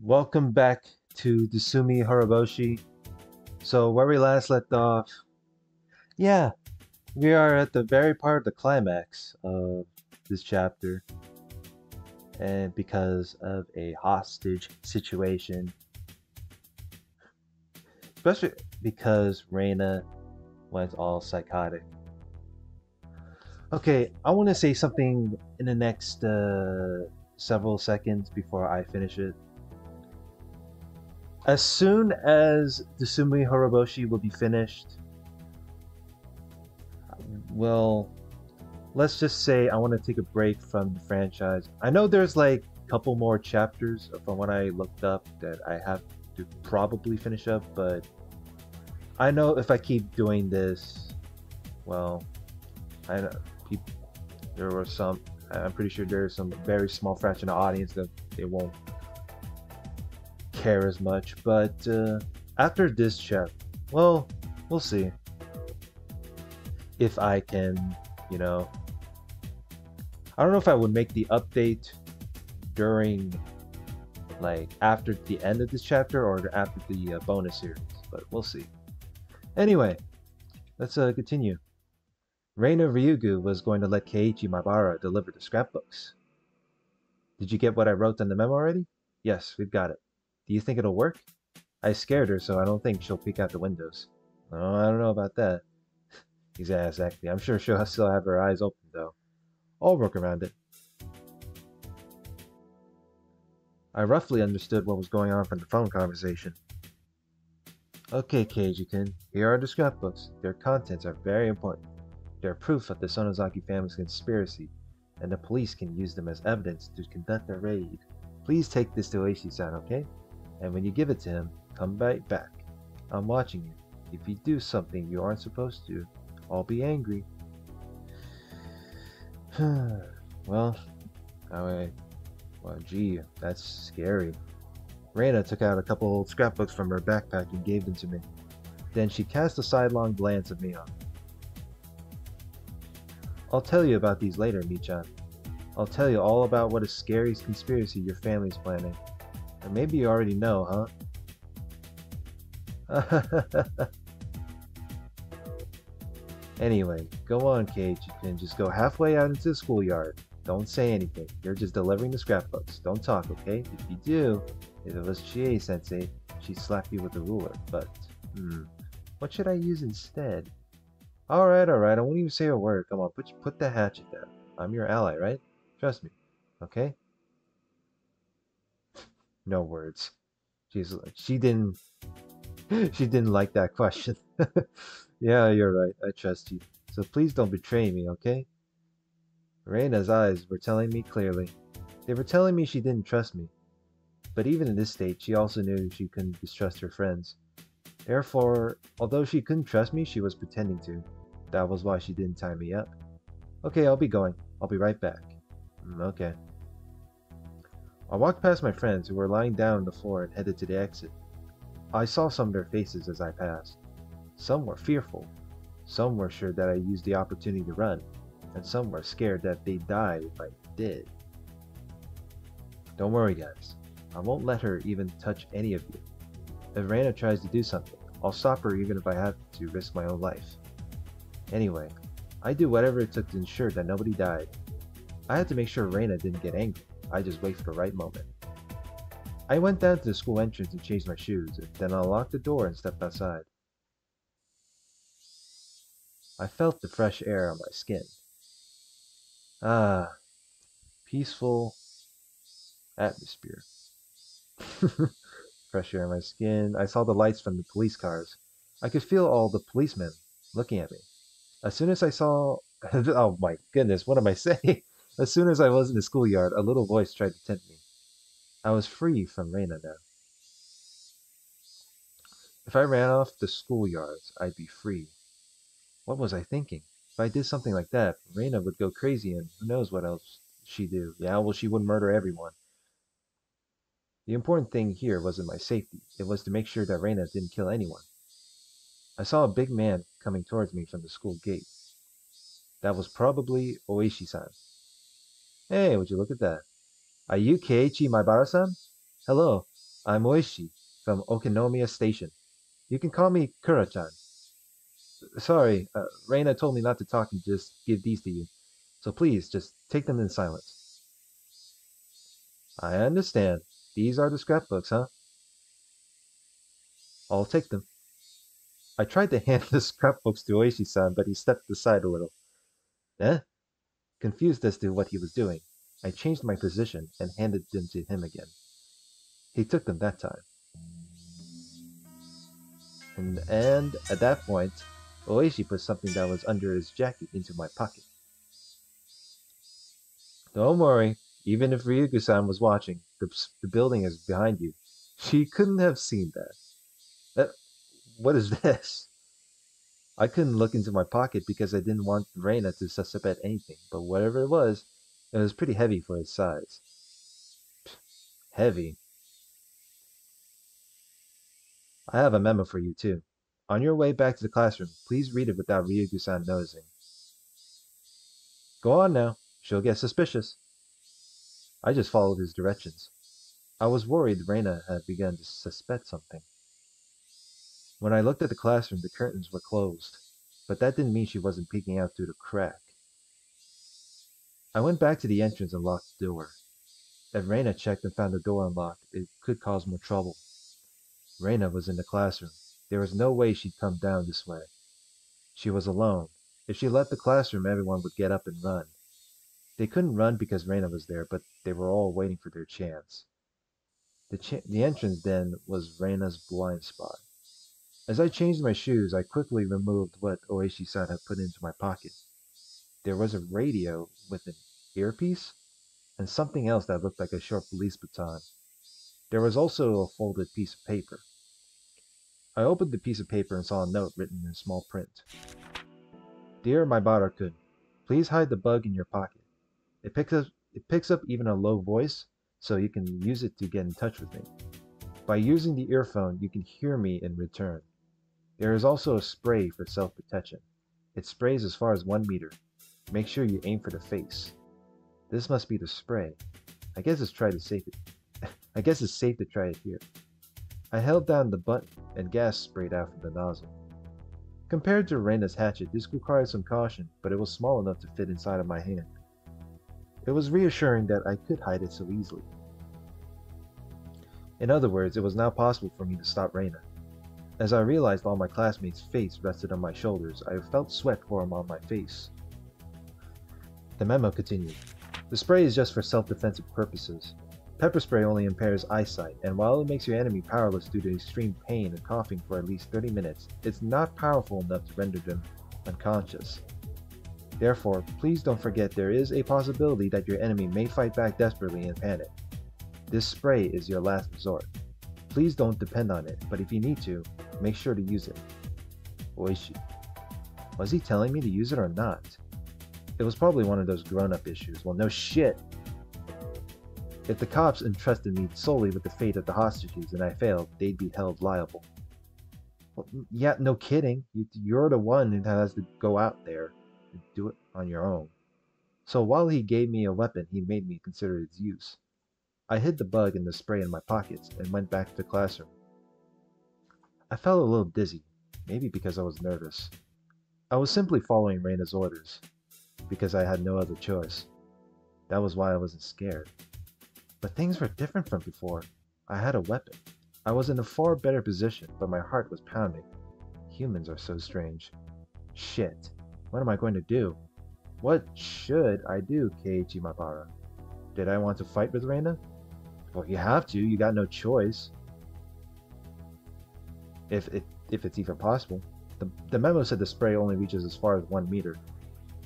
Welcome back to the Tsumihoroboshi. So where we last left off, yeah, we are at the very part of the climax of this chapter, and because of a hostage situation, especially because Rena went all psychotic. Okay, I want to say something in the next several seconds before I finish it. As soon as the Tsumihoroboshi will be finished, well, let's just say I want to take a break from the franchise. I know there's like a couple more chapters from what I looked up that I have to probably finish up, but I know if I keep doing this, well, I know people, there were some. I'm pretty sure there's some very small fraction of audience that they won't care as much. But after this chapter, well, we'll see if I can, you know, I don't know if I would make the update during, like, after the end of this chapter or after the bonus series, but we'll see. Anyway, let's continue. Reina Ryugu was going to let Keiichi Maibara deliver the scrapbooks. Did you get what I wrote on the memo already? Yes, we've got it. Do you think it'll work? I scared her, so I don't think she'll peek out the windows. Oh, I don't know about that. Exactly. I'm sure she'll still have her eyes open, though. I'll work around it. I roughly understood what was going on from the phone conversation. Okay, Keiichi-kun, here are the scrapbooks. Their contents are very important. They're proof of the Sonozaki family's conspiracy, and the police can use them as evidence to conduct a raid. Please take this to Oiishi-san, okay? And when you give it to him, come right back. I'm watching you. If you do something you aren't supposed to, I'll be angry. Well, gee, that's scary. Rena took out a couple old scrapbooks from her backpack and gave them to me. Then she cast a sidelong glance at me. I'll tell you about these later, Michan. I'll tell you all about what a scary conspiracy your family's planning. Or maybe you already know, huh? Anyway, go on, Cage. You can just go halfway out into the schoolyard. Don't say anything. You're just delivering the scrapbooks. Don't talk, okay? If you do, if it was Chie-sensei, she'd slap you with a ruler. But, what should I use instead? Alright, I won't even say a word. Come on, put the hatchet down. I'm your ally, right? Trust me, okay? No words. She didn't she didn't like that question. Yeah, you're right. I trust you. So please don't betray me, okay? Reina's eyes were telling me clearly. They were telling me she didn't trust me. But even in this state, she also knew she couldn't distrust her friends. Therefore, although she couldn't trust me, she was pretending to. That was why she didn't tie me up. Okay, I'll be going. I'll be right back. Okay. I walked past my friends who were lying down on the floor and headed to the exit. I saw some of their faces as I passed. Some were fearful. Some were sure that I used the opportunity to run, and some were scared that they'd die if I did. Don't worry, guys. I won't let her even touch any of you. If Rena tries to do something, I'll stop her even if I have to risk my own life. Anyway, I'd do whatever it took to ensure that nobody died. I had to make sure Rena didn't get angry. I just wait for the right moment. I went down to the school entrance and changed my shoes, then I locked the door and stepped outside. I felt the fresh air on my skin. Ah, peaceful atmosphere. Fresh air on my skin. I saw the lights from the police cars. I could feel all the policemen looking at me. As soon as I saw... Oh my goodness, what am I saying? As soon as I was in the schoolyard, a little voice tried to tempt me. I was free from Rena now. If I ran off the schoolyards, I'd be free. What was I thinking? If I did something like that, Rena would go crazy and who knows what else she'd do. Yeah, well, she would murder everyone. The important thing here wasn't my safety. It was to make sure that Rena didn't kill anyone. I saw a big man coming towards me from the school gate. That was probably Oiishi-san. Hey, would you look at that? Are you Keiichi Maibara-san? Hello. I'm Oiishi from Okinomiya Station. You can call me Kura-chan. Sorry, Rena told me not to talk and just give these to you. So please, just take them in silence. I understand. These are the scrapbooks, huh? I'll take them. I tried to hand the scrapbooks to Oishi-san, but he stepped aside a little. Eh? Confused as to what he was doing, I changed my position and handed them to him again. He took them that time. And at that point, Oishi put something that was under his jacket into my pocket. Don't worry, even if Ryugu-san was watching, the building is behind you. She couldn't have seen that. What is this? I couldn't look into my pocket because I didn't want Rena to suspect anything, but whatever it was pretty heavy for its size. Heavy? I have a memo for you, too. On your way back to the classroom, please read it without Ryugu-san noticing. Go on now. She'll get suspicious. I just followed his directions. I was worried Rena had begun to suspect something. When I looked at the classroom, the curtains were closed, but that didn't mean she wasn't peeking out through the crack. I went back to the entrance and locked the door. If Rena checked and found the door unlocked, it could cause more trouble. Rena was in the classroom. There was no way she'd come down this way. She was alone. If she left the classroom, everyone would get up and run. They couldn't run because Rena was there, but they were all waiting for their chance. The entrance then was Rena's blind spot. As I changed my shoes, I quickly removed what Oishi-san had put into my pocket. There was a radio with an earpiece and something else that looked like a short police baton. There was also a folded piece of paper. I opened the piece of paper and saw a note written in small print. Dear Maibara-kun, please hide the bug in your pocket. It picks up even a low voice, so you can use it to get in touch with me. By using the earphone, you can hear me in return. There is also a spray for self-protection. It sprays as far as 1 meter. Make sure you aim for the face. This must be the spray. I guess it's safe to try it here. I held down the button and gas sprayed out from the nozzle. Compared to Rena's hatchet, this required some caution, but it was small enough to fit inside of my hand. It was reassuring that I could hide it so easily. In other words, it was now possible for me to stop Rena. As I realized all my classmates' face rested on my shoulders, I felt sweat form on my face. The memo continued. The spray is just for self-defensive purposes. Pepper spray only impairs eyesight, and while it makes your enemy powerless due to extreme pain and coughing for at least 30 minutes, it's not powerful enough to render them unconscious. Therefore, please don't forget there is a possibility that your enemy may fight back desperately and panic. This spray is your last resort. Please don't depend on it, but if you need to, make sure to use it. Oishi. Was he telling me to use it or not? It was probably one of those grown-up issues. Well, no shit. If the cops entrusted me solely with the fate of the hostages and I failed, they'd be held liable. Well, yeah, no kidding. You're the one who has to go out there and do it on your own. So while he gave me a weapon, he made me consider its use. I hid the bug and the spray in my pockets and went back to the classroom. I felt a little dizzy, maybe because I was nervous. I was simply following Rena's orders, because I had no other choice. That was why I wasn't scared. But things were different from before. I had a weapon. I was in a far better position, but my heart was pounding. Humans are so strange. Shit. What am I going to do? What should I do, Keiichi Maibara? Did I want to fight with Rena? Well, you have to. You got no choice. If it's even possible. The memo said the spray only reaches as far as 1 meter.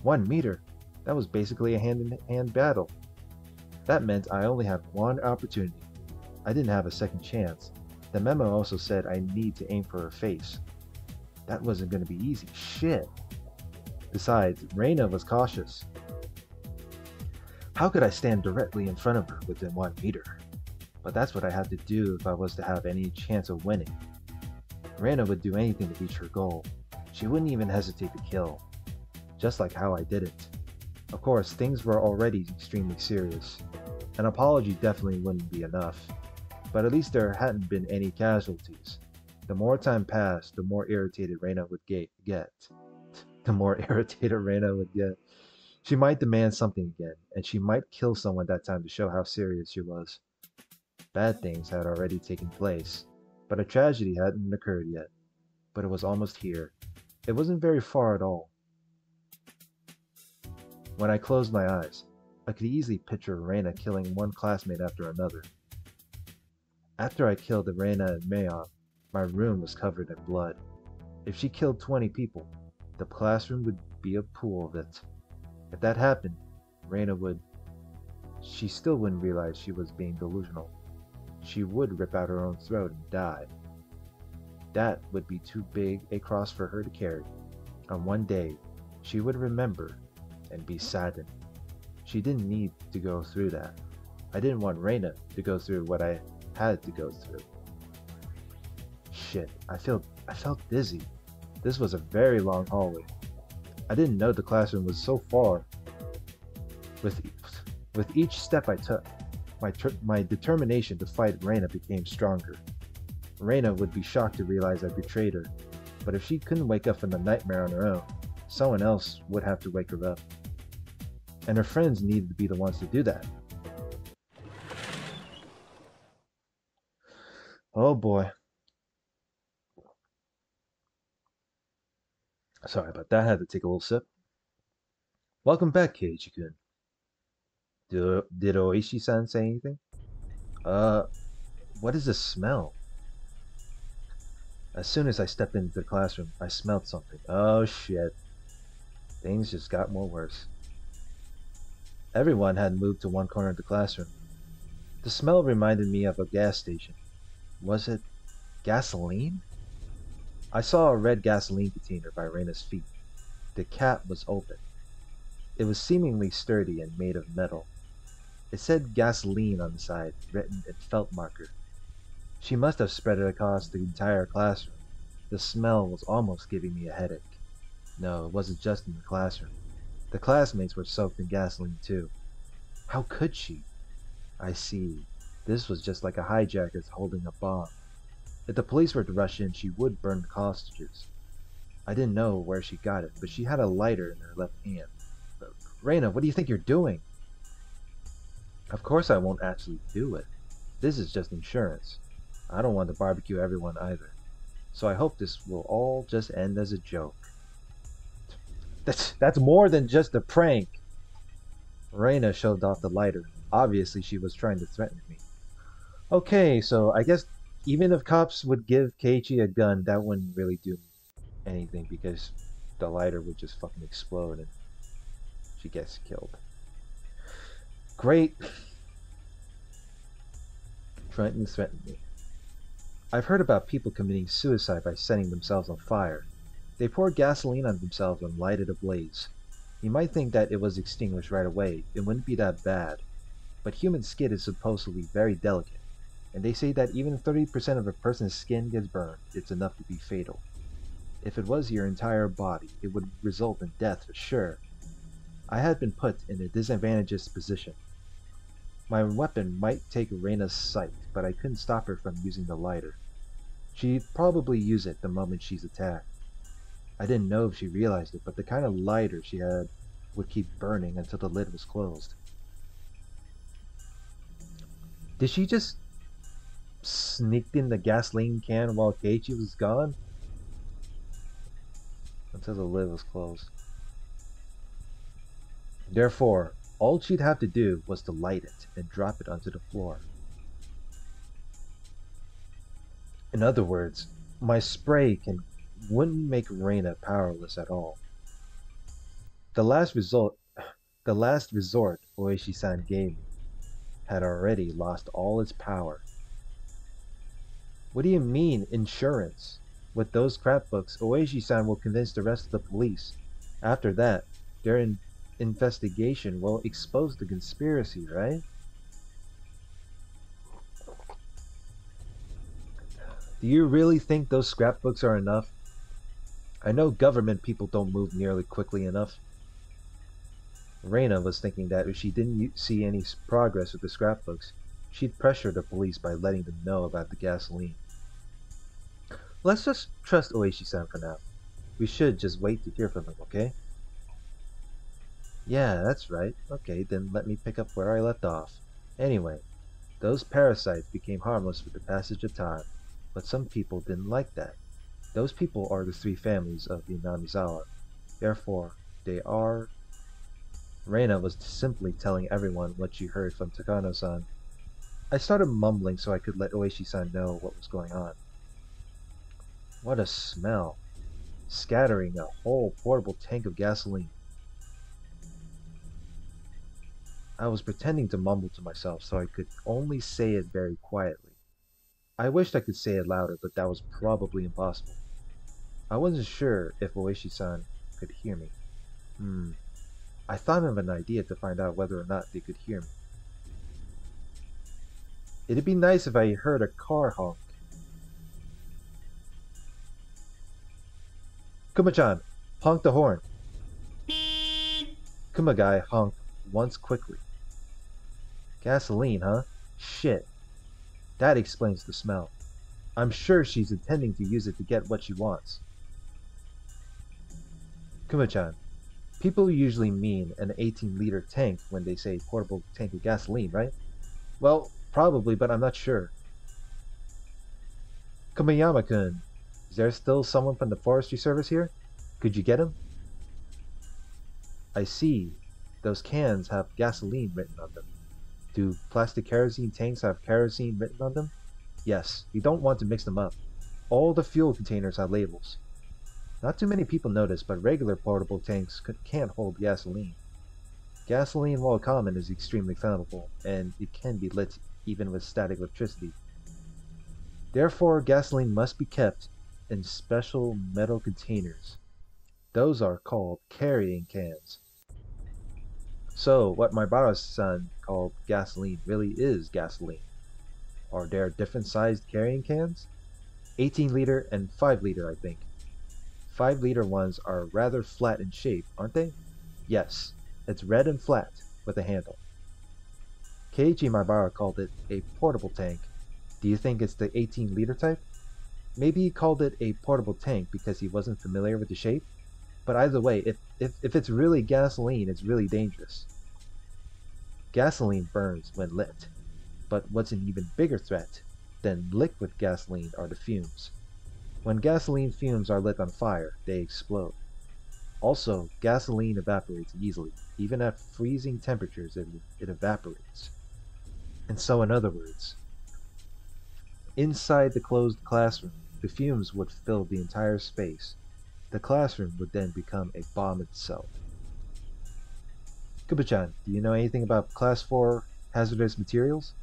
1 meter? That was basically a hand-in-hand battle. That meant I only had one opportunity. I didn't have a second chance. The memo also said I need to aim for her face. That wasn't going to be easy. Shit. Besides, Rena was cautious. How could I stand directly in front of her within 1 meter? But that's what I had to do if I was to have any chance of winning. Rena would do anything to reach her goal. She wouldn't even hesitate to kill. Just like how I did it. Of course, things were already extremely serious. An apology definitely wouldn't be enough. But at least there hadn't been any casualties. The more time passed, the more irritated Rena would get. The more irritated Rena would get. She might demand something again, and she might kill someone that time to show how serious she was. Bad things had already taken place, but a tragedy hadn't occurred yet. But it was almost here. It wasn't very far at all. When I closed my eyes, I could easily picture Rena killing one classmate after another. After I killed Rena and Mayon, my room was covered in blood. If she killed 20 people, the classroom would be a pool of it. If that happened, Rena would... She still wouldn't realize she was being delusional. She would rip out her own throat and die. That would be too big a cross for her to carry. On one day, she would remember and be saddened. She didn't need to go through that. I didn't want Rena to go through what I had to go through. Shit, I felt dizzy. This was a very long hallway. I didn't know the classroom was so far. With each step I took, my determination to fight Rena became stronger. Rena would be shocked to realize I betrayed her, but if she couldn't wake up from the nightmare on her own, someone else would have to wake her up. And her friends needed to be the ones to do that. Oh boy. Sorry about that, I had to take a little sip. Welcome back, Keiichi-kun. Did Oiishi-san say anything? What is this smell? As soon as I stepped into the classroom, I smelled something. Oh shit. Things just got more worse. Everyone had moved to one corner of the classroom. The smell reminded me of a gas station. Was it gasoline? I saw a red gasoline container by Rena's feet. The cap was open. It was seemingly sturdy and made of metal. It said gasoline on the side, written in felt marker. She must have spread it across the entire classroom. The smell was almost giving me a headache. No, it wasn't just in the classroom. The classmates were soaked in gasoline too. How could she? I see. This was just like a hijacker holding a bomb. If the police were to rush in, she would burn the hostages. I didn't know where she got it, but she had a lighter in her left hand. Rena, what do you think you're doing? Of course I won't actually do it. This is just insurance. I don't want to barbecue everyone either. So I hope this will all just end as a joke. That's more than just a prank. Rena shoved off the lighter. Obviously she was trying to threaten me. Okay, so I guess even if cops would give Keiichi a gun, that wouldn't really do anything because the lighter would just fucking explode and she gets killed. Great. Trying to threaten me. I've heard about people committing suicide by setting themselves on fire. They pour gasoline on themselves and light it ablaze. You might think that it was extinguished right away. It wouldn't be that bad. But human skin is supposedly very delicate, and they say that even 30% of a person's skin gets burned. It's enough to be fatal. If it was your entire body, it would result in death for sure. I had been put in a disadvantageous position. My weapon might take Rena's sight, but I couldn't stop her from using the lighter. She'd probably use it the moment she's attacked. I didn't know if she realized it, but the kind of lighter she had would keep burning until the lid was closed. Did she just sneak in the gasoline can while Keiichi was gone? Until the lid was closed. Therefore, all she'd have to do was to light it and drop it onto the floor. In other words, my spray wouldn't make Rena powerless at all. The last resort Oiishi-san gave me had already lost all its power. What do you mean, insurance? With those scrapbooks, Oiishi-san will convince the rest of the police. After that, their investigation will expose the conspiracy, right? Do you really think those scrapbooks are enough? I know government people don't move nearly quickly enough. Rena was thinking that if she didn't see any progress with the scrapbooks, She'd pressure the police by letting them know about the gasoline. Let's just trust Oiishi-san for now. We should just wait to hear from him, okay? Yeah, that's right. Okay, then let me pick up where I left off. Anyway, those parasites became harmless with the passage of time, but some people didn't like that. Those people are the three families of the Namizawa. Therefore, they are... Rena was simply telling everyone what she heard from Takano-san. I started mumbling so I could let Oishi-san know what was going on. What a smell. Scattering a whole portable tank of gasoline. I was pretending to mumble to myself so I could only say it very quietly. I wished I could say it louder, but that was probably impossible. I wasn't sure if Oishi-san could hear me. I thought of an idea to find out whether or not they could hear me. It'd be nice if I heard a car honk. Kuma-chan, honk the horn. Kumagai honked once quickly. Gasoline, huh? Shit. That explains the smell. I'm sure she's intending to use it to get what she wants. Kuma-chan, people usually mean an 18-liter tank when they say portable tank of gasoline, right? Well, probably, but I'm not sure. Kumayama-kun, is there still someone from the forestry service here? Could you get him? I see. Those cans have gasoline written on them. Do plastic kerosene tanks have kerosene written on them? Yes, you don't want to mix them up. All the fuel containers have labels. Not too many people notice, but regular portable tanks can't hold gasoline. Gasoline, while common, is extremely flammable, and it can be lit even with static electricity. Therefore, gasoline must be kept in special metal containers. Those are called carrying cans. So, what my Bara-san called gasoline really is gasoline. Are there different sized carrying cans? 18-liter and 5-liter, I think. 5-liter ones are rather flat in shape, aren't they? Yes, it's red and flat, with a handle. Keiichi Maibara called it a portable tank. Do you think it's the 18-liter type? Maybe he called it a portable tank because he wasn't familiar with the shape? But either way, if it's really gasoline, it's really dangerous. Gasoline burns when lit. But what's an even bigger threat than liquid gasoline are the fumes. When gasoline fumes are lit on fire, they explode. Also, gasoline evaporates easily. Even at freezing temperatures, it evaporates. And so, in other words, inside the closed classroom, the fumes would fill the entire space. The classroom would then become a bomb itself. Kuba-chan, do you know anything about Class 4 hazardous materials?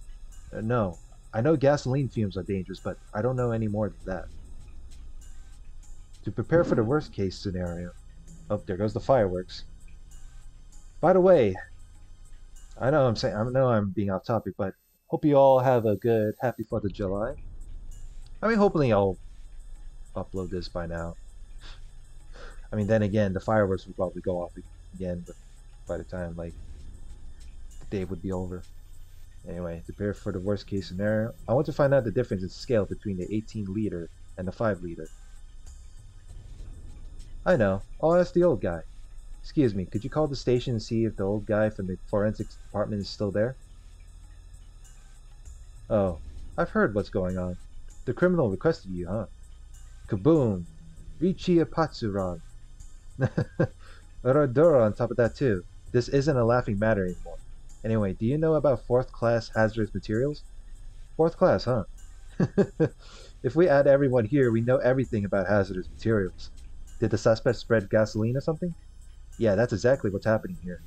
No. I know gasoline fumes are dangerous, but I don't know any more than that. To prepare for the worst case scenario... Oh, there goes the fireworks. By the way, I know I'm being off topic, but hope you all have a good Happy 4th of July. I mean, hopefully I'll upload this by now. I mean, then again, the fireworks will probably go off again by the time, like, the day would be over. Anyway, to prepare for the worst case scenario, I want to find out the difference in scale between the 18-liter and the 5-liter. I know. I'll ask the old guy. Excuse me, could you call the station and see if the old guy from the forensics department is still there? Oh, I've heard what's going on. The criminal requested you, huh? Kaboom! Richiya Patsuran. Rodora on top of that too. This isn't a laughing matter anymore. Anyway, do you know about 4th class hazardous materials? 4th class, huh? If we add everyone here, we know everything about hazardous materials. Did the suspect spread gasoline or something? Yeah, that's exactly what's happening here.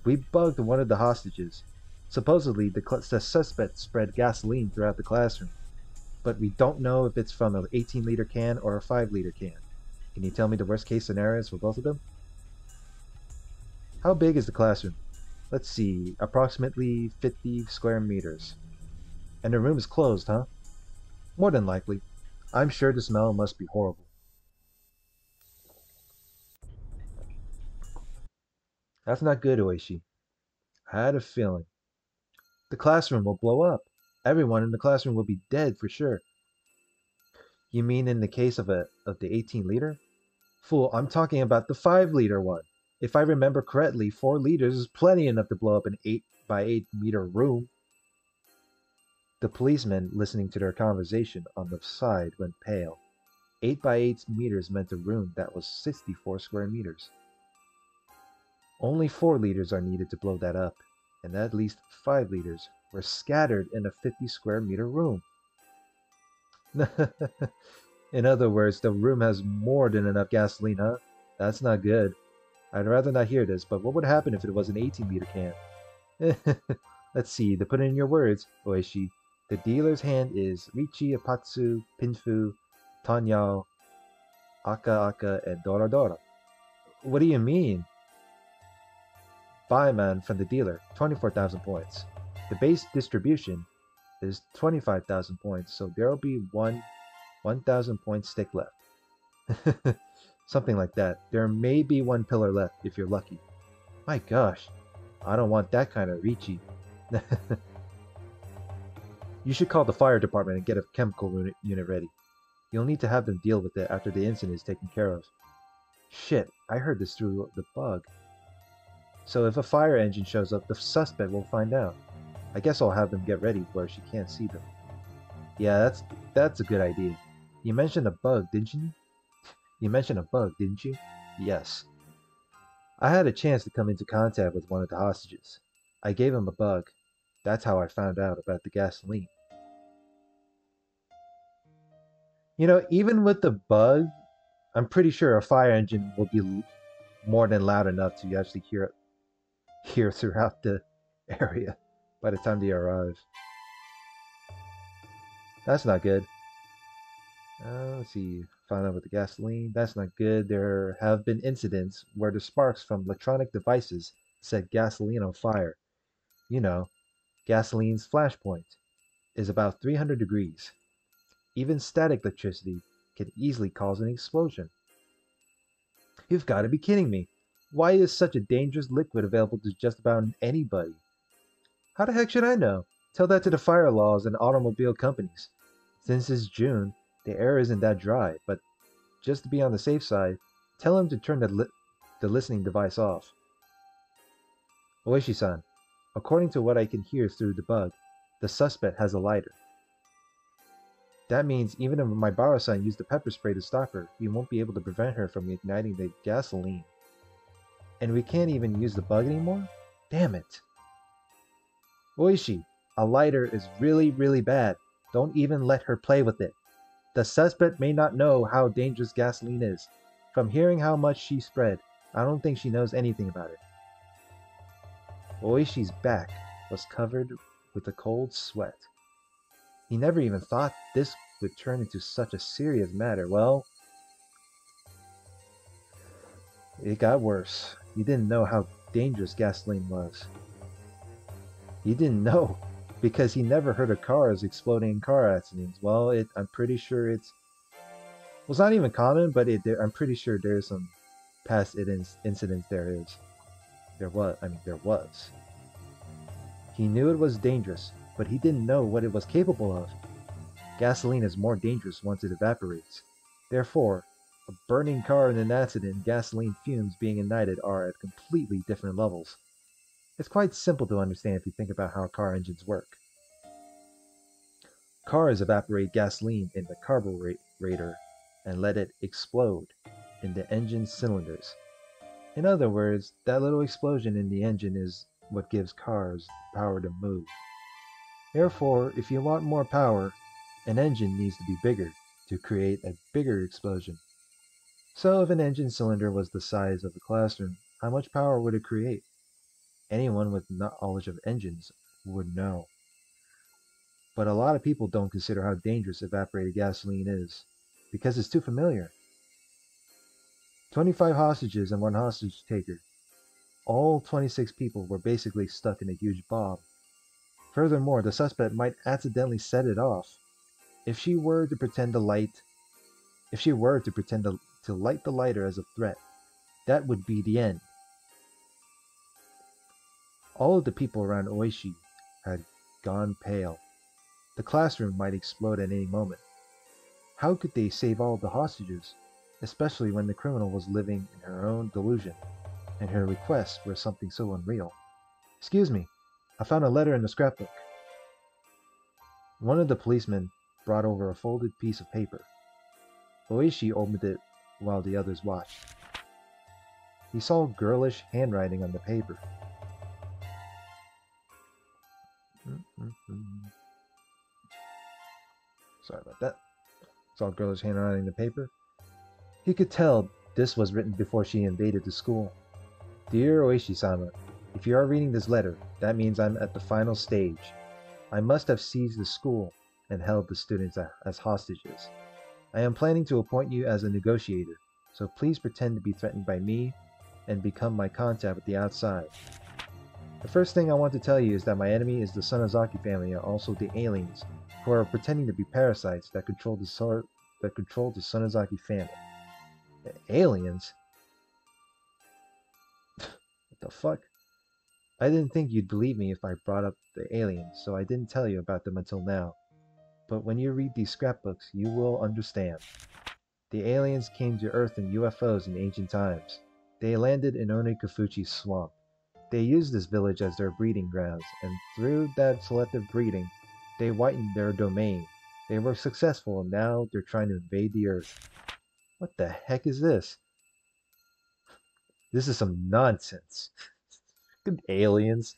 We bugged one of the hostages. Supposedly, the suspect spread gasoline throughout the classroom. But we don't know if it's from an 18-liter can or a 5-liter can. Can you tell me the worst case scenarios for both of them? How big is the classroom? Let's see, approximately 50 square meters. And the room is closed, huh? More than likely. I'm sure the smell must be horrible. That's not good, Oishi. I had a feeling. The classroom will blow up. Everyone in the classroom will be dead for sure. You mean in the case of the 18-liter? Fool, I'm talking about the 5-liter one. If I remember correctly, 4 liters is plenty enough to blow up an 8 by 8-meter room. The policeman, listening to their conversation on the side, went pale. 8 by 8 meters meant a room that was 64 square meters. Only 4 liters are needed to blow that up, and at least 5 liters were scattered in a 50 square meter room. In other words, the room has more than enough gasoline, huh? That's not good. I'd rather not hear this, but what would happen if it was an 18-liter can? Let's see, to put it in your words, Oiishi, the dealer's hand is Richi, Apatsu, Pinfu, Tanyao, Aka Aka, and Dora Dora. What do you mean? Buy man from the dealer, 24,000 points. The base distribution is 25,000 points, so there'll be 1,000 point stick left. Something like that. There may be 1 pillar left if you're lucky. My gosh, I don't want that kind of Richi. You should call the fire department and get a chemical unit ready. You'll need to have them deal with it after the incident is taken care of. Shit, I heard this through the bug. So if a fire engine shows up, the suspect will find out. I guess I'll have them get ready where she can't see them. Yeah, that's a good idea. You mentioned a bug, didn't you? You mentioned a bug, didn't you? Yes. I had a chance to come into contact with one of the hostages. I gave him a bug. That's how I found out about the gasoline. You know, even with the bug, I'm pretty sure a fire engine will be more than loud enough to actually hear throughout the area by the time they arrive. That's not good. Let's see. Found out with the gasoline. That's not good. There have been incidents where the sparks from electronic devices set gasoline on fire. You know, gasoline's flash point is about 300 degrees. Even static electricity can easily cause an explosion. You've got to be kidding me. Why is such a dangerous liquid available to just about anybody? How the heck should I know? Tell that to the fire laws and automobile companies. Since it's June, the air isn't that dry, but just to be on the safe side, tell him to turn the listening device off. Oiishi-san, according to what I can hear through the bug, the suspect has a lighter. That means even if my Baro-san used the pepper spray to stop her, he won't be able to prevent her from igniting the gasoline. And we can't even use the bug anymore? Damn it. Oiishi, a lighter is really, really bad. Don't even let her play with it. The suspect may not know how dangerous gasoline is. From hearing how much she spread, I don't think she knows anything about it. Oishi's back was covered with a cold sweat. He never even thought this would turn into such a serious matter. Well, it got worse. He didn't know how dangerous gasoline was. He didn't know because he never heard of cars exploding in car accidents. Well, I'm pretty sure it's not even common, but I'm pretty sure there's some past incidents there was. He knew it was dangerous, but he didn't know what it was capable of. Gasoline is more dangerous once it evaporates. Therefore, a burning car in an accident and gasoline fumes being ignited are at completely different levels. It's quite simple to understand if you think about how car engines work. Cars evaporate gasoline in the carburetor and let it explode in the engine cylinders. In other words, that little explosion in the engine is what gives cars the power to move. Therefore, if you want more power, an engine needs to be bigger to create a bigger explosion. So if an engine cylinder was the size of a classroom, how much power would it create? Anyone with knowledge of engines would know. But a lot of people don't consider how dangerous evaporated gasoline is, because it's too familiar. 25 hostages and 1 hostage taker. All 26 people were basically stuck in a huge bomb. Furthermore, the suspect might accidentally set it off. If she were to pretend to light the lighter as a threat, that would be the end. All of the people around Oiishi had gone pale. The classroom might explode at any moment. How could they save all the hostages, especially when the criminal was living in her own delusion, and her requests were something so unreal? Excuse me, I found a letter in the scrapbook. One of the policemen brought over a folded piece of paper. Oiishi opened it while the others watched. He saw girlish handwriting on the paper. Sorry about that. Saw girlish handwriting on the paper. He could tell this was written before she invaded the school. Dear Oiishi-sama, if you are reading this letter, that means I'm at the final stage. I must have seized the school and held the students as hostages. I am planning to appoint you as a negotiator, so please pretend to be threatened by me and become my contact with the outside. The first thing I want to tell you is that my enemy is the Sonozaki family and also the aliens, who are pretending to be parasites that control the Sonozaki family. Aliens? What the fuck? I didn't think you'd believe me if I brought up the aliens, so I didn't tell you about them until now. But when you read these scrapbooks, you will understand. The aliens came to Earth in UFOs in ancient times. They landed in Onikafuchi's swamp. They used this village as their breeding grounds, and through that selective breeding, they whitened their domain. They were successful, and now they're trying to invade the Earth. What the heck is this? This is some nonsense. Aliens.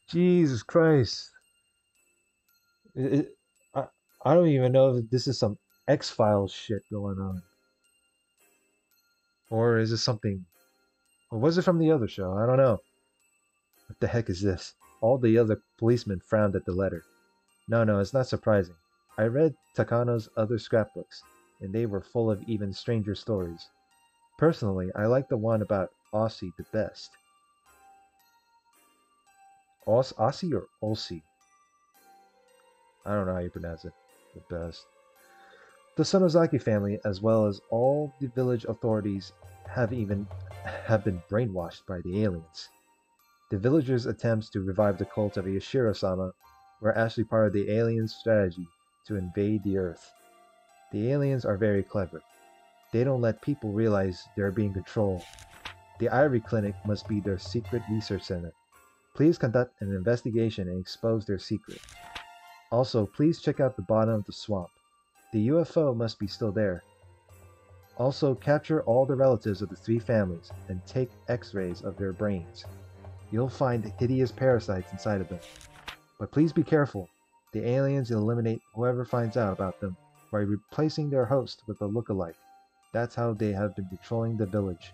Jesus Christ. I, I don't even know if this is some X-Files shit going on. Or is it something... Or was it from the other show? I don't know. What the heck is this? All the other policemen frowned at the letter. No, it's not surprising. I read Takano's other scrapbooks, and they were full of even stranger stories. Personally, I like the one about Oiishi the best. Oiishi or Oiishi? I don't know how you pronounce it. The best. The Sonozaki family, as well as all the village authorities, have been brainwashed by the aliens. The villagers' attempts to revive the cult of Yashiro-sama were actually part of the aliens' strategy to invade the Earth. The aliens are very clever. They don't let people realize they're being controlled. The Ivory Clinic must be their secret research center. Please conduct an investigation and expose their secret. Also, please check out the bottom of the swamp. The UFO must be still there. Also, capture all the relatives of the three families and take X-rays of their brains. You'll find hideous parasites inside of them. But please be careful. The aliens eliminate whoever finds out about them by replacing their host with a look-alike. That's how they have been patrolling the village.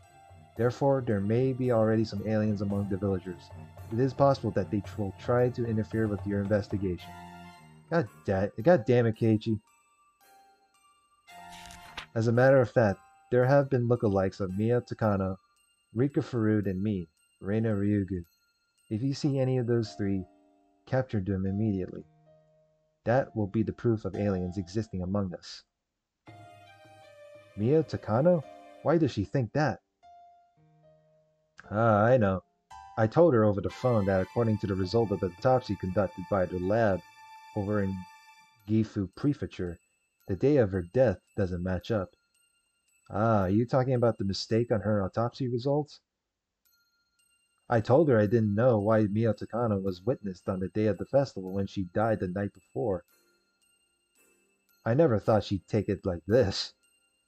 Therefore, there may be already some aliens among the villagers. It is possible that they will try to interfere with your investigation. God damn it, Keiichi. As a matter of fact, there have been lookalikes of Mia Takano, Rika Farud, and me, Rena Ryugu. If you see any of those three, capture them immediately. That will be the proof of aliens existing among us. Mia Takano? Why does she think that? Ah, I know. I told her over the phone that according to the result of the autopsy conducted by the lab over in Gifu Prefecture, the day of her death doesn't match up. Ah, are you talking about the mistake on her autopsy results? I told her I didn't know why Mio Takano was witnessed on the day of the festival when she died the night before. I never thought she'd take it like this.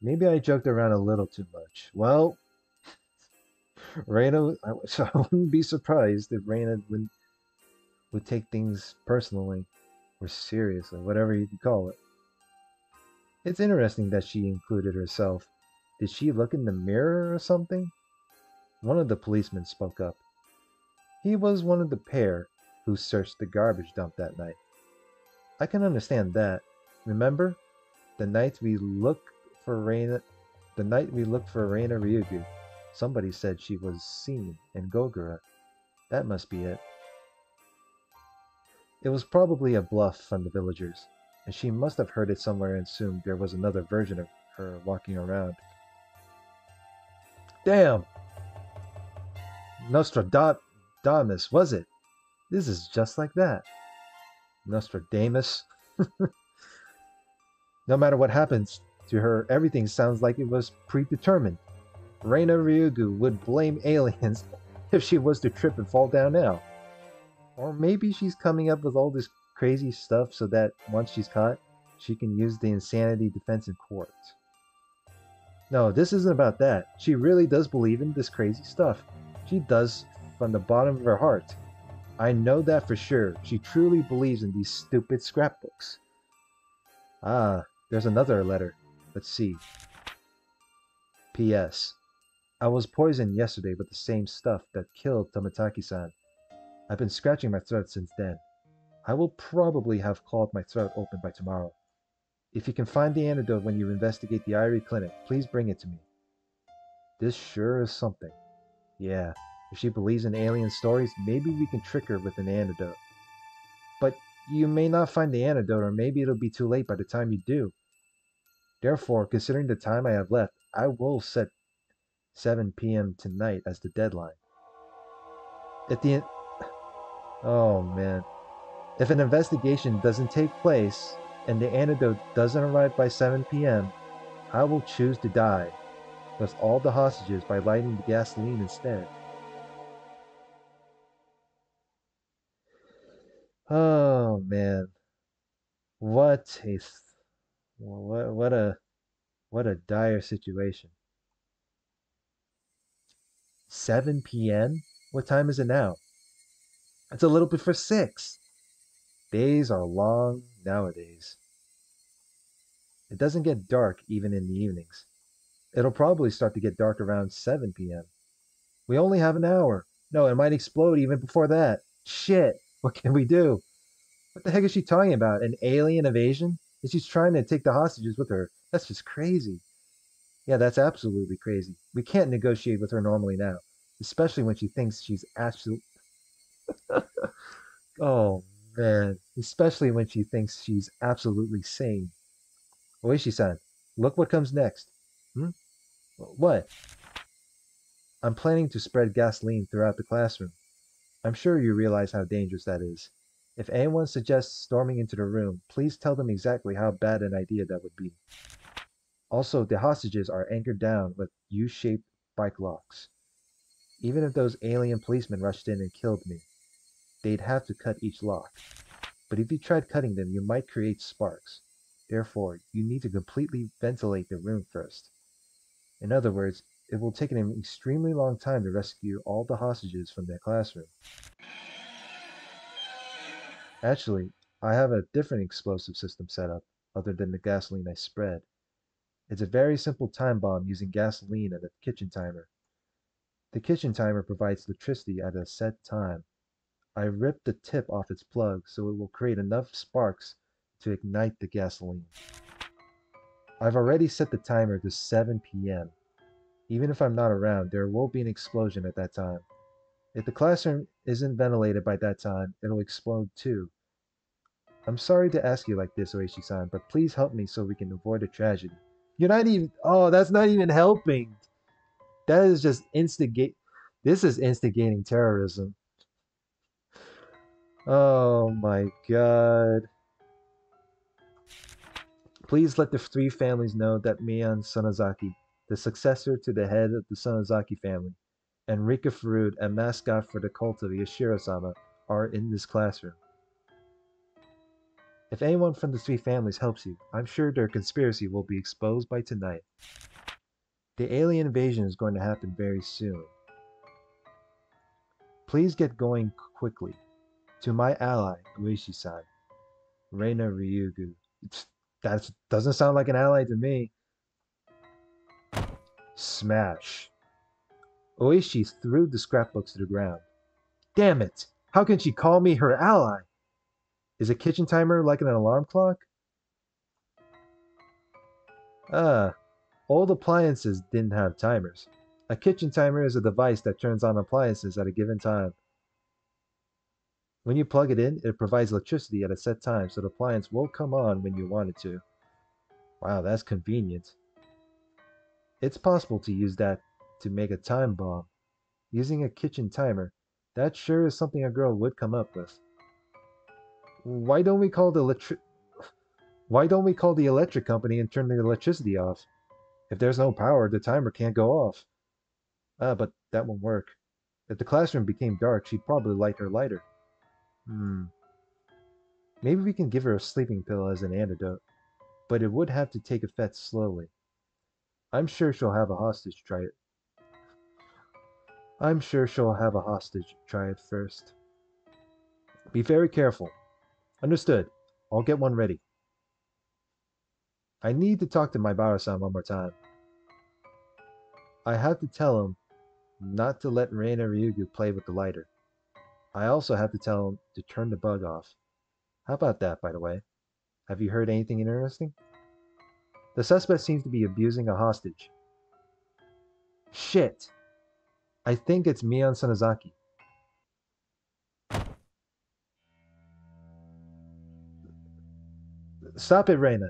Maybe I joked around a little too much. Well, Rena, I wouldn't be surprised if Rena would take things personally or seriously, whatever you can call it. It's interesting that she included herself. Did she look in the mirror or something? One of the policemen spoke up. He was one of the pair who searched the garbage dump that night. I can understand that. Remember? The night we looked for Rena Ryugu, somebody said she was seen in Gogura. That must be it. It was probably a bluff from the villagers, and she must have heard it somewhere and assumed there was another version of her walking around. Damn! Nostradamus, was it? This is just like that. Nostradamus. No matter what happens to her, everything sounds like it was predetermined. Rena Ryugu would blame aliens if she was to trip and fall down now. Or maybe she's coming up with all this crazy stuff so that once she's caught, she can use the insanity defense in court. No, this isn't about that. She really does believe in this crazy stuff. She does from the bottom of her heart. I know that for sure. She truly believes in these stupid scrapbooks. Ah, there's another letter. Let's see. P.S. I was poisoned yesterday with the same stuff that killed Tomitaki-san. I've been scratching my throat since then. I will probably have clawed my throat open by tomorrow. If you can find the antidote when you investigate the Irie clinic, please bring it to me. This sure is something. Yeah, if she believes in alien stories, maybe we can trick her with an antidote. But you may not find the antidote, or maybe it'll be too late by the time you do. Therefore, considering the time I have left, I will set 7 p.m. tonight as the deadline. At the end... Oh, man. If an investigation doesn't take place, and the antidote doesn't arrive by 7 p.m., I will choose to die, with all the hostages by lighting the gasoline instead. Oh, man. What a... What a... What a dire situation. 7 p.m.? What time is it now? It's a little before 6. Days are long nowadays. It doesn't get dark even in the evenings. It'll probably start to get dark around 7 p.m. We only have an hour. No, it might explode even before that. Shit, what can we do? What the heck is she talking about? An alien invasion? And she's trying to take the hostages with her. That's just crazy. Yeah, that's absolutely crazy. We can't negotiate with her normally now, especially when she thinks she's absolutely... Oh, man. Especially when she thinks she's absolutely sane. Oiishi-san, look what comes next. Hmm? What? I'm planning to spread gasoline throughout the classroom. I'm sure you realize how dangerous that is. If anyone suggests storming into the room, please tell them exactly how bad an idea that would be. Also, the hostages are anchored down with U-shaped bike locks. Even if those alien policemen rushed in and killed me, they'd have to cut each lock. But if you tried cutting them, you might create sparks. Therefore, you need to completely ventilate the room first. In other words, it will take an extremely long time to rescue all the hostages from their classroom. Actually, I have a different explosive system set up, other than the gasoline I spread. It's a very simple time bomb using gasoline and a kitchen timer. The kitchen timer provides electricity at a set time. I ripped the tip off its plug so it will create enough sparks to ignite the gasoline. I've already set the timer to 7 p.m. Even if I'm not around, there will be an explosion at that time. If the classroom isn't ventilated by that time, it'll explode too. I'm sorry to ask you like this, Oiishi-san, but please help me so we can avoid a tragedy. You're not even... Oh, that's not even helping! That is just instigate... This is instigating terrorism. Oh my god. Please let the three families know that Mian Sonozaki, the successor to the head of the Sonozaki family, and Rika Farud, a mascot for the cult of Yashiro-sama, are in this classroom. If anyone from the three families helps you, I'm sure their conspiracy will be exposed by tonight. The alien invasion is going to happen very soon. Please get going quickly. To my ally, Oiishi-san, Rena Ryugu. That doesn't sound like an ally to me. Smash. Oiishi threw the scrapbooks to the ground. Damn it! How can she call me her ally? Is a kitchen timer like an alarm clock? Ah, old appliances didn't have timers. A kitchen timer is a device that turns on appliances at a given time. When you plug it in, it provides electricity at a set time so the appliance will come on when you want it to. Wow, that's convenient. It's possible to use that to make a time bomb. Using a kitchen timer, that sure is something a girl would come up with. Why don't we call the electric company and turn the electricity off? If there's no power, the timer can't go off. But that won't work. If the classroom became dark, she'd probably light her lighter. Hmm. Maybe we can give her a sleeping pill as an antidote, but it would have to take effect slowly. I'm sure she'll have a hostage try it. I'm sure she'll have a hostage try it first. Be very careful. Understood. I'll get one ready. I need to talk to my Bara-san one more time. I have to tell him not to let Rena Ryugu play with the lighter. I also have to tell him to turn the bug off. How about that, by the way? Have you heard anything interesting? The suspect seems to be abusing a hostage. Shit! I think it's Mion Sonozaki. Stop it, Rena!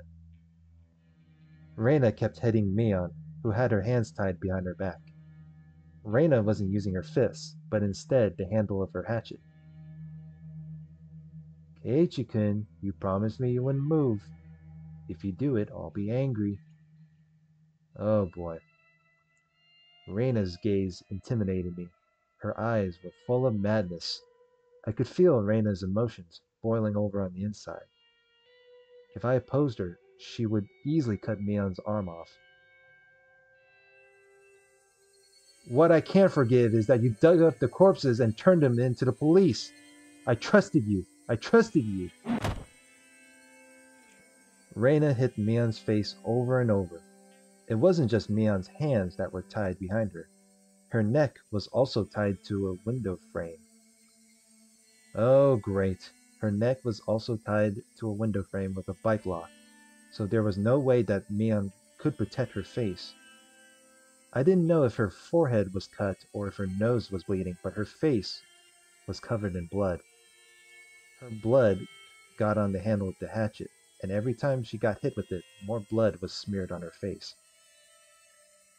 Rena kept hitting Mion, who had her hands tied behind her back. Rena wasn't using her fists, but instead the handle of her hatchet. Keiichi-kun, you promised me you wouldn't move. If you do it, I'll be angry. Oh boy. Rena's gaze intimidated me. Her eyes were full of madness. I could feel Rena's emotions boiling over on the inside. If I opposed her, she would easily cut Mion's arm off. What I can't forgive is that you dug up the corpses and turned them into the police. I trusted you. I trusted you. Rena hit Mion's face over and over. It wasn't just Mion's hands that were tied behind her. Her neck was also tied to a window frame. Oh, great. Her neck was also tied to a window frame with a bike lock, so there was no way that Mion could protect her face. I didn't know if her forehead was cut or if her nose was bleeding, but her face was covered in blood. Her blood got on the handle of the hatchet, and every time she got hit with it, more blood was smeared on her face.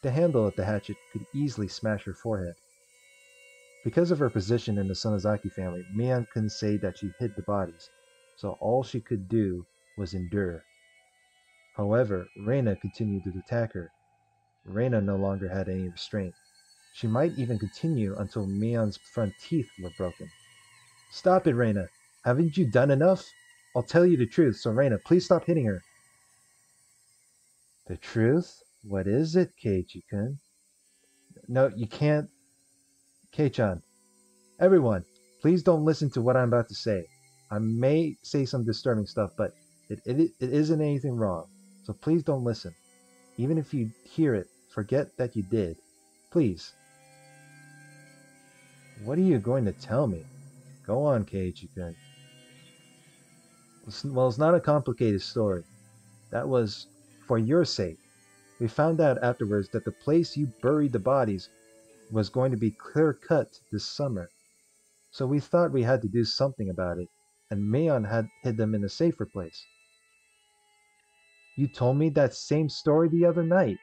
The handle of the hatchet could easily smash her forehead. Because of her position in the Sonozaki family, Mion couldn't say that she hid the bodies, so all she could do was endure. However, Rena continued to attack her. Rena no longer had any restraint. She might even continue until Mion's front teeth were broken. Stop it, Rena! Haven't you done enough? I'll tell you the truth, so Rena, please stop hitting her. The truth? What is it, Keiichi-kun? No, you can't. Kei-chan, everyone, please don't listen to what I'm about to say. I may say some disturbing stuff, but it isn't anything wrong, so please don't listen. Even if you hear it, forget that you did. Please. What are you going to tell me? Go on, Keiichi-kun. Well, it's not a complicated story. That was for your sake. We found out afterwards that the place you buried the bodies was going to be clear-cut this summer. So we thought we had to do something about it, and Mion had hid them in a safer place. You told me that same story the other night.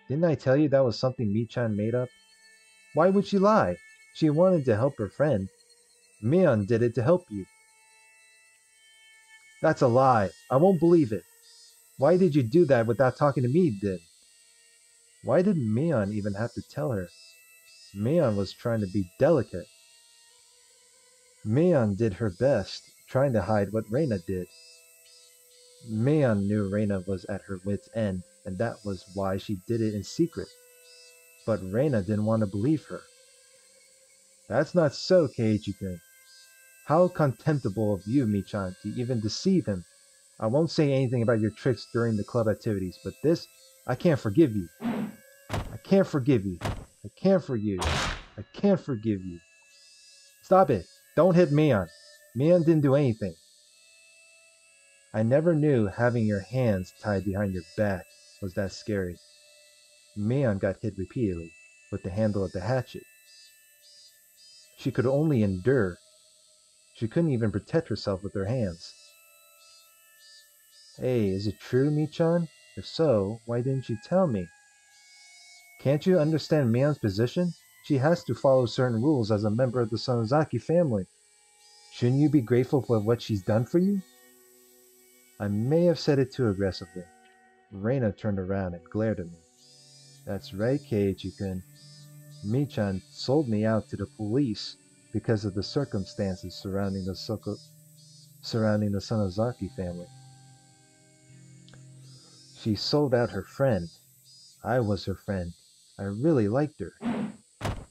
Didn't I tell you that was something Mi-chan made up? Why would she lie? She wanted to help her friend. Mion did it to help you. That's a lie. I won't believe it. Why did you do that without talking to me then? Why did Mion even have to tell her? Mion was trying to be delicate. Mion did her best, trying to hide what Rena did. Mion knew Rena was at her wit's end, and that was why she did it in secret. But Rena didn't want to believe her. That's not so, Keiichi-kun. How contemptible of you, Mi-chan, to even deceive him. I won't say anything about your tricks during the club activities, but this, I can't forgive you. I can't forgive you. I can't forgive you. I can't forgive you. Stop it. Don't hit Mion. Mion didn't do anything. I never knew having your hands tied behind your back was that scary. Mion got hit repeatedly with the handle of the hatchet. She could only endure. She couldn't even protect herself with her hands. Hey, is it true, Mi-chan? If so, why didn't you tell me? Can't you understand Mion's position? She has to follow certain rules as a member of the Sonozaki family. Shouldn't you be grateful for what she's done for you? I may have said it too aggressively. Rena turned around and glared at me. That's right, Keiichi-kun. Mi-chan sold me out to the police because of the circumstances surrounding the Sonozaki family. She sold out her friend. I was her friend. I really liked her.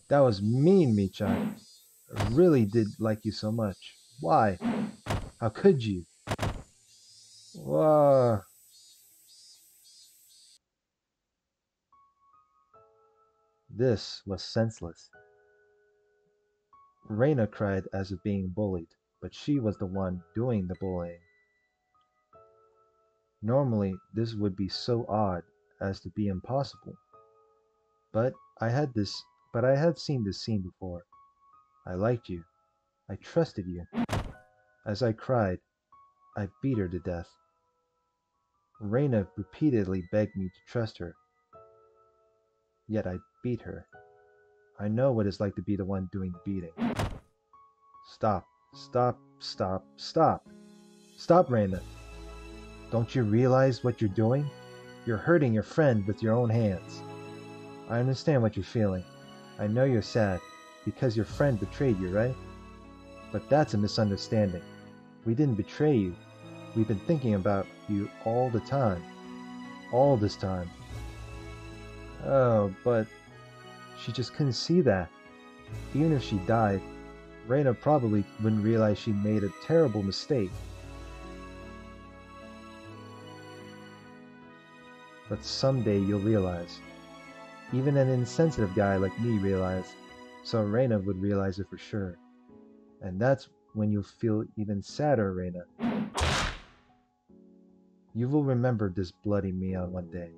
That was mean, Mi-chan. I really did like you so much. Why? How could you? Whoa. This was senseless. Rena cried as if being bullied, but she was the one doing the bullying. Normally, this would be so odd as to be impossible. But I had seen this scene before. I liked you. I trusted you. As I cried, I beat her to death. Rena repeatedly begged me to trust her. Yet I beat her. I know what it's like to be the one doing the beating. Stop. Stop. Stop. Stop. Stop, Rena. Don't you realize what you're doing? You're hurting your friend with your own hands. I understand what you're feeling. I know you're sad, because your friend betrayed you, right? But that's a misunderstanding. We didn't betray you. We've been thinking about you all the time. All this time. Oh, but she just couldn't see that. Even if she died, Rena probably wouldn't realize she made a terrible mistake. But someday you'll realize. Even an insensitive guy like me realized, so Rena would realize it for sure. And that's when you'll feel even sadder, Rena. You will remember this bloody Mia one day.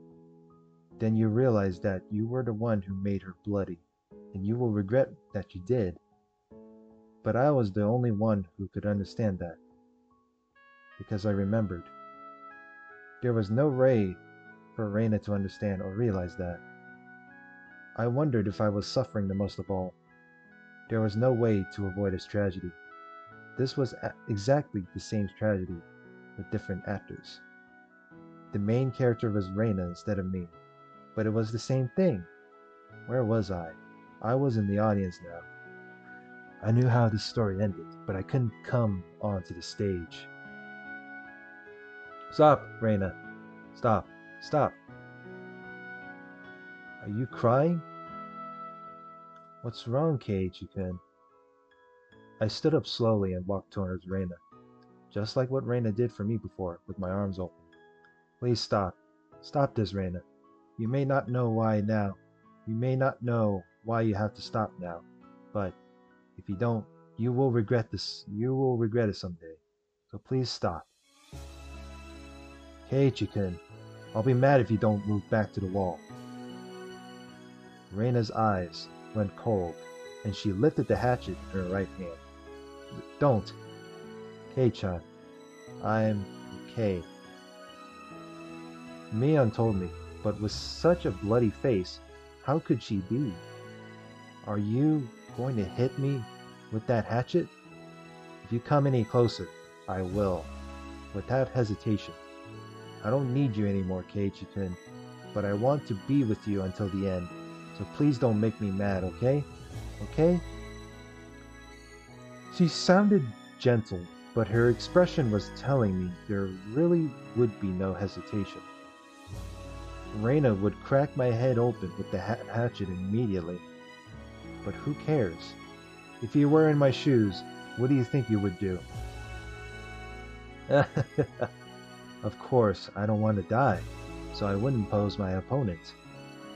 Then you realize that you were the one who made her bloody, and you will regret that you did. But I was the only one who could understand that, because I remembered. There was no way for Rena to understand or realize that. I wondered if I was suffering the most of all. There was no way to avoid his tragedy. This was exactly the same tragedy, with different actors. The main character was Rena instead of me, but it was the same thing. Where was I? I was in the audience now. I knew how the story ended, but I couldn't come onto the stage. Stop, Rena. Stop. Stop. Are you crying? What's wrong, Keiichi-kun? I stood up slowly and walked towards Rena, just like what Rena did for me before, with my arms open. Please stop. Stop this, Rena. You may not know why now. You may not know why you have to stop now. But if you don't, you will regret this. You will regret it someday. So please stop. Keiichi-kun, I'll be mad if you don't move back to the wall. Rena's eyes went cold, and she lifted the hatchet in her right hand. Don't. Kei-chan, I'm okay. Mion told me, but with such a bloody face, how could she be? Are you going to hit me with that hatchet? If you come any closer, I will, without hesitation. I don't need you anymore, Keiichi-kun, but I want to be with you until the end, so please don't make me mad, okay? Okay? She sounded gentle, but her expression was telling me there really would be no hesitation. Rena would crack my head open with the hatchet immediately. But who cares? If you were in my shoes, what do you think you would do? Of course, I don't want to die, so I wouldn't pose my opponent.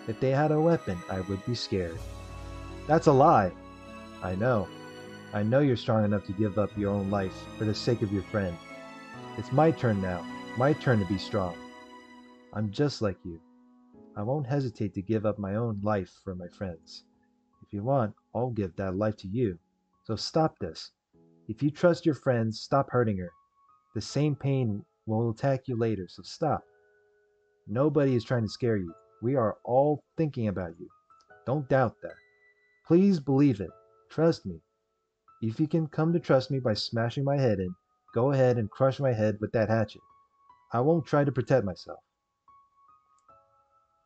If they had a weapon, I would be scared. That's a lie! I know. I know you're strong enough to give up your own life for the sake of your friend. It's my turn now. My turn to be strong. I'm just like you. I won't hesitate to give up my own life for my friends. If you want, I'll give that life to you. So stop this. If you trust your friends, stop hurting her. The same pain will attack you later, so stop. Nobody is trying to scare you. We are all thinking about you. Don't doubt that. Please believe it. Trust me. If you can come to trust me by smashing my head in, go ahead and crush my head with that hatchet. I won't try to protect myself.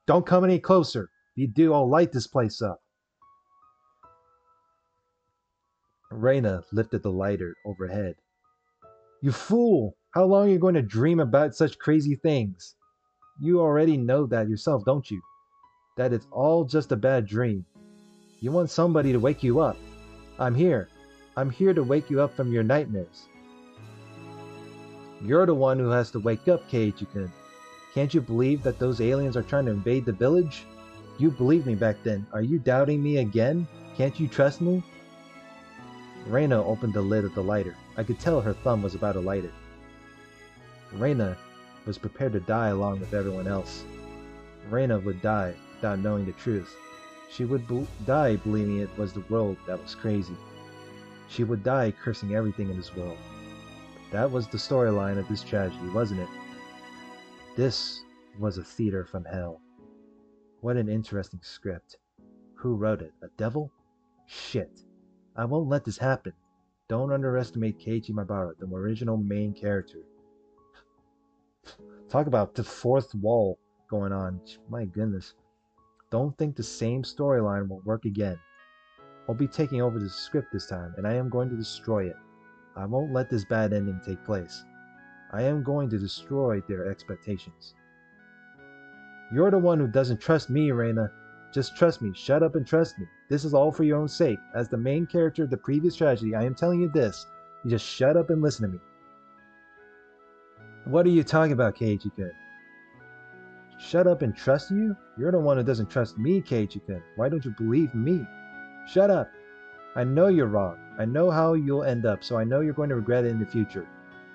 Don't come any closer. If you do, I'll light this place up. Rena lifted the lighter overhead. You fool! How long are you going to dream about such crazy things? You already know that yourself, don't you? That it's all just a bad dream. You want somebody to wake you up. I'm here. I'm here to wake you up from your nightmares. You're the one who has to wake up, Keiichi-kun. Can't you believe that those aliens are trying to invade the village? You believed me back then. Are you doubting me again? Can't you trust me? Rena opened the lid of the lighter. I could tell her thumb was about to light it. Rena was prepared to die along with everyone else. Rena would die without knowing the truth. She would die believing it was the world that was crazy. She would die cursing everything in this world. That was the storyline of this tragedy, wasn't it? This was a theater from hell. What an interesting script. Who wrote it? A devil? Shit. I won't let this happen. Don't underestimate Keiichi Maibara, the original main character. Talk about the fourth wall going on. My goodness. Don't think the same storyline will work again. I'll be taking over the script this time, and I am going to destroy it. I won't let this bad ending take place. I am going to destroy their expectations. You're the one who doesn't trust me, Rena. Just trust me. Shut up and trust me. This is all for your own sake. As the main character of the previous tragedy, I am telling you this. You just shut up and listen to me. What are you talking about, Keiichi-kun? Shut up and trust you? You're the one who doesn't trust me, Keiichi-kun. Why don't you believe me? Shut up. I know you're wrong. I know how you'll end up, so I know you're going to regret it in the future.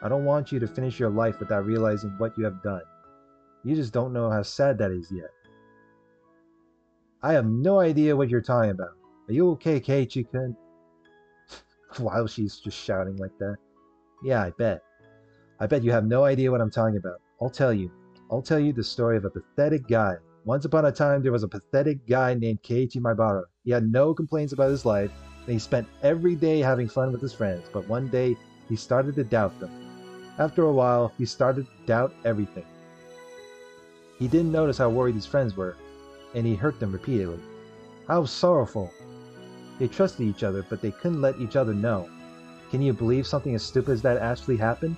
I don't want you to finish your life without realizing what you have done. You just don't know how sad that is yet. I have no idea what you're talking about. Are you okay, Keiichi-kun? While she's just shouting like that. Yeah, I bet. I bet you have no idea what I'm talking about. I'll tell you. I'll tell you the story of a pathetic guy. Once upon a time, there was a pathetic guy named Keiichi Maibara. He had no complaints about his life, and he spent every day having fun with his friends, but one day, he started to doubt them. After a while, he started to doubt everything. He didn't notice how worried his friends were, and he hurt them repeatedly. How sorrowful! They trusted each other, but they couldn't let each other know. Can you believe something as stupid as that actually happened?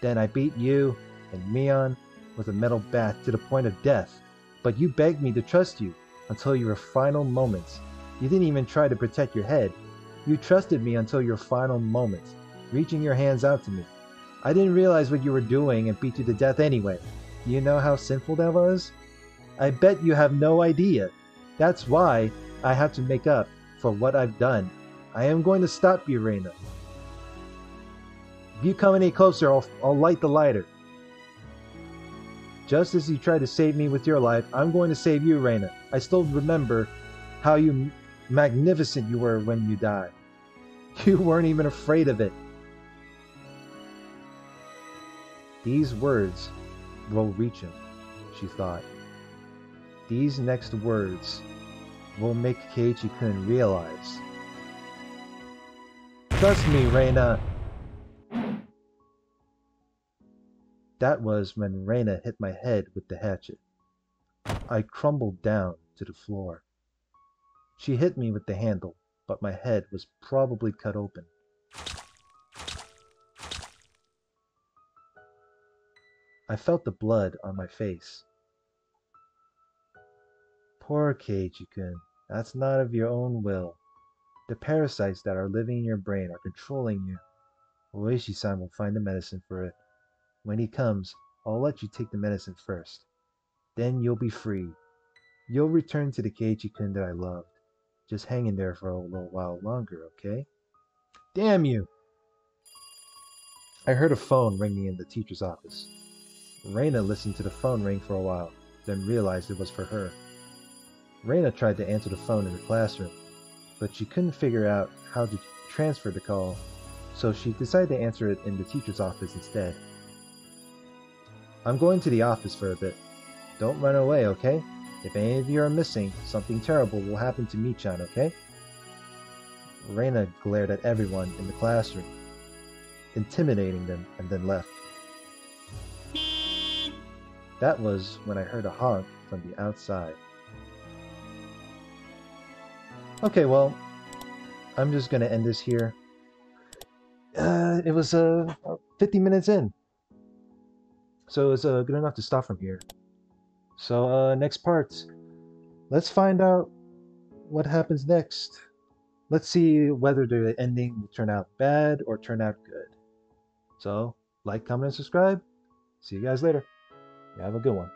Then I beat you and Mion with a metal bat to the point of death, but you begged me to trust you until your final moments. You didn't even try to protect your head. You trusted me until your final moments, reaching your hands out to me. I didn't realize what you were doing and beat you to death anyway. Do you know how sinful that was? I bet you have no idea. That's why I have to make up for what I've done. I am going to stop you, Rena. If you come any closer, I'll light the lighter. Just as you tried to save me with your life, I'm going to save you, Rena. I still remember how magnificent you were when you died. You weren't even afraid of it. These words will reach him, she thought. These next words will make Keiichi-kun realize. Trust me, Rena! That was when Rena hit my head with the hatchet. I crumbled down to the floor. She hit me with the handle, but my head was probably cut open. I felt the blood on my face. Poor Keiichi-kun, that's not of your own will. The parasites that are living in your brain are controlling you. Oiishi-san will find the medicine for it. When he comes, I'll let you take the medicine first. Then you'll be free. You'll return to the Keiichi-kun that I loved. Just hang in there for a little while longer, okay? Damn you! I heard a phone ringing in the teacher's office. Rena listened to the phone ring for a while, then realized it was for her. Rena tried to answer the phone in the classroom, but she couldn't figure out how to transfer the call, so she decided to answer it in the teacher's office instead. I'm going to the office for a bit. Don't run away, okay? If any of you are missing, something terrible will happen to Mi-chan, okay? Rena glared at everyone in the classroom, intimidating them, and then left. That was when I heard a honk from the outside. Okay, well, I'm just gonna end this here. It was 50 minutes in, so it's good enough to stop from here. So next part, let's find out what happens next. Let's see whether the ending will turn out bad or turn out good. So, like, comment, and subscribe. See you guys later. You have a good one.